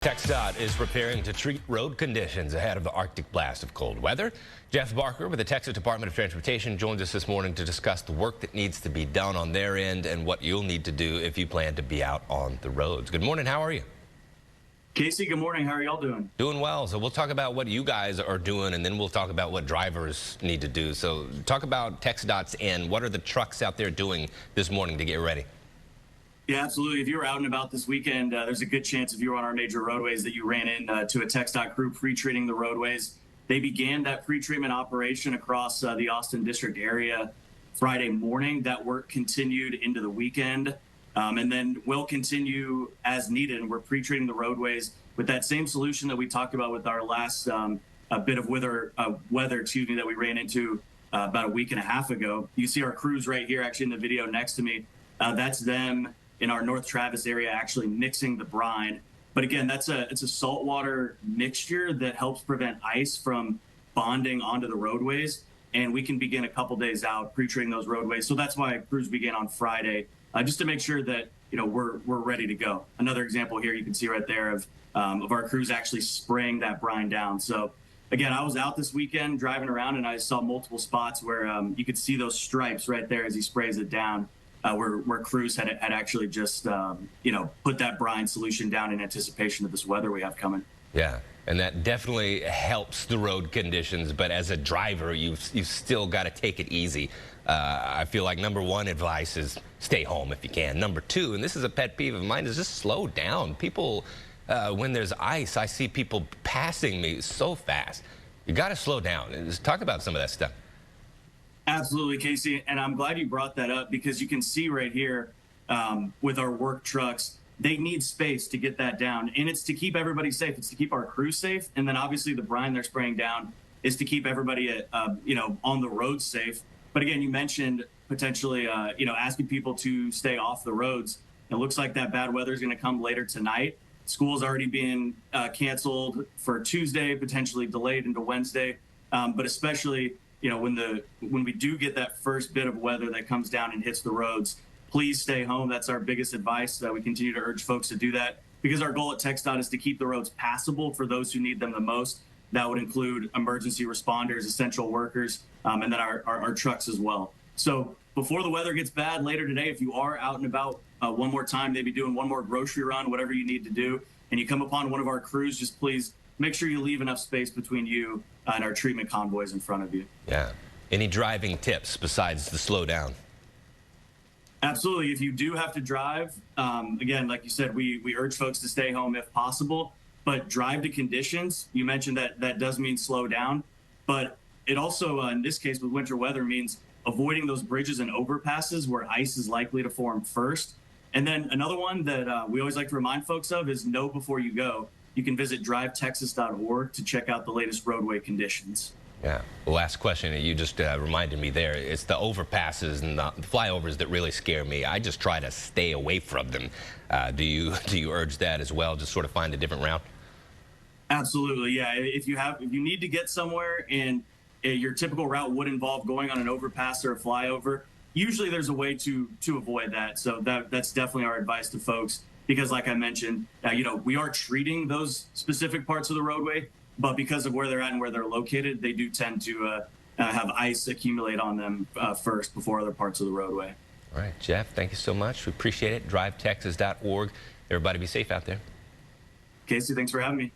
TxDOT is preparing to treat road conditions ahead of the Arctic blast of cold weather. Jeff Barker with the Texas Department of Transportation joins us this morning to discuss the work that needs to be done on their end and what you'll need to do if you plan to be out on the roads. Good morning. How are you? Casey, good morning. How are y'all doing? Doing well. So we'll talk about what you guys are doing, and then we'll talk about what drivers need to do. So talk about TxDOT's end. What are the trucks out there doing this morning to get ready? Yeah, absolutely. If you were out and about this weekend, there's a good chance if you were on our major roadways that you ran into a TxDOT crew pre-treating the roadways. They began that pre-treatment operation across the Austin District area Friday morning. That work continued into the weekend and then will continue as needed. And we're pre-treating the roadways with that same solution that we talked about with our last bit of weather that we ran into about a week and a half ago. You see our crews right here actually in the video next to me. That's them in our North Travis area actually mixing the brine. But again, it's a saltwater mixture that helps prevent ice from bonding onto the roadways. And we can begin a couple days out pre-treating those roadways. So that's why crews began on Friday, just to make sure that we're ready to go. Another example here you can see right there of our crews actually spraying that brine down. So again, I was out this weekend driving around and I saw multiple spots where you could see those stripes right there as he sprays it down. Where crews had actually just, put that brine solution down in anticipation of this weather we have coming. Yeah, and that definitely helps the road conditions. But as a driver, you've still got to take it easy. I feel like number one advice is stay home if you can. Number two, and this is a pet peeve of mine, is just slow down. People, when there's ice, I see people passing me so fast. You got to slow down. Just talk about some of that stuff. Absolutely, Casey, and I'm glad you brought that up because you can see right here with our work trucks, they need space to get that down, and it's to keep everybody safe. It's to keep our crew safe, and then obviously the brine they're spraying down is to keep everybody, on the road safe. But again, you mentioned potentially, asking people to stay off the roads. It looks like that bad weather is going to come later tonight. School's already being canceled for Tuesday, potentially delayed into Wednesday, but especially when we do get that first bit of weather that comes down and hits the roads, please stay home. That's our biggest advice, that we continue to urge folks to do that, because our goal at TxDOT is to keep the roads passable for those who need them the most. That would include emergency responders, essential workers, and then our trucks as well. So before the weather gets bad later today, if you are out and about one more time, maybe doing one more grocery run, whatever you need to do, and you come upon one of our crews, just please make sure you leave enough space between you and our treatment convoys in front of you. Yeah. Any driving tips besides the slow down? Absolutely. If you do have to drive, again, like you said, we urge folks to stay home if possible, but drive to conditions. You mentioned that does mean slow down, but it also, in this case with winter weather, means avoiding those bridges and overpasses where ice is likely to form first. And then another one that we always like to remind folks of is know before you go. You can visit drivetexas.org to check out the latest roadway conditions. Yeah. The last question that you just reminded me there, it's the overpasses and the flyovers that really scare me. I just try to stay away from them. Do you urge that as well? Just sort of find a different route? Absolutely. Yeah. If you need to get somewhere and your typical route would involve going on an overpass or a flyover, usually there's a way to avoid that. So that's definitely our advice to folks. Because like I mentioned, we are treating those specific parts of the roadway, but because of where they're at and where they're located, they do tend to have ice accumulate on them first before other parts of the roadway. All right, Jeff, thank you so much. We appreciate it. DriveTexas.org. Everybody be safe out there. Casey, thanks for having me.